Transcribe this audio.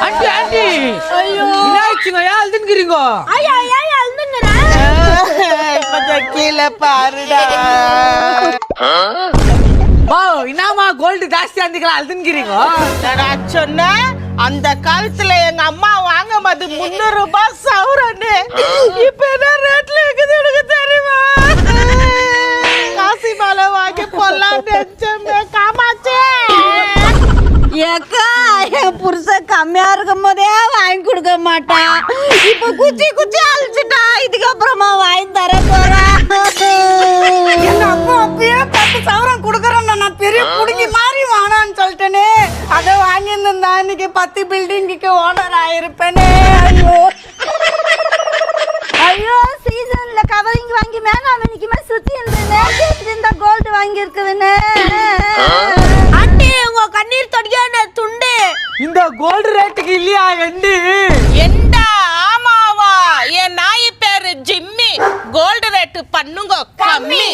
Aunty aunty ஐயோ என்னாச்சுங்க ஏன் அழுதுங்கிறீங்க? ஐயா ஏன் அழுதுங்கற? கொஞ்சம் கீழே பாருடா. வா என்னமா கோல்டு ஜாஸ்தி ஆந்திக்கலாம் அழுதுங்கிறீங்க? நான் சொன்ன அந்த காலத்துல எங்க அம்மா வாங்கும் போது 300 ரூபாய் சவரன்னு. இப்ப என்ன ரேட்ல இருக்குது எனக்கு தெரியுமா? காசி மாலை வாங்கி போடலாம் நினைச்சேன் காமாச்சே. ஏக்கா என் புருஷன் கம்மியா இருக்கும் போதே வாங்கி கொடுக்க மாட்டான். இப்ப குச்சி குச்சி அழிச்சிட்டா. இதுக்கப்புறமா வாங்கி தர போறேன். எங்க அப்பா அப்பயே 10 சவரம் கொடுக்கறேன். நான் பெரிய குடுங்கி மாதிரி வானான்னு சொல்லிட்டேனே. அதை வாங்கியிருந்தா இன்னைக்கு 10 பில்டிங்குக்கு ஓனர் ஆயிருப்பேனே. ஐயோ ஐயோ சீசன்ல கவரிங் வாங்கி மேங்காமணிக்குமே சுத்தி இந்த கோல்டு வாங்கி இருக்குதுன்னு. உங்க கண்ணீர் தொடியான துண்டு இந்த கோல்டு ரேட்டுக்கு இல்லையா எண்டு? எண்டா ஆமாவா? என் நாய் பேரு ஜிம்மி. கோல்டு ரேட்டு பண்ணுங்க கம்மி.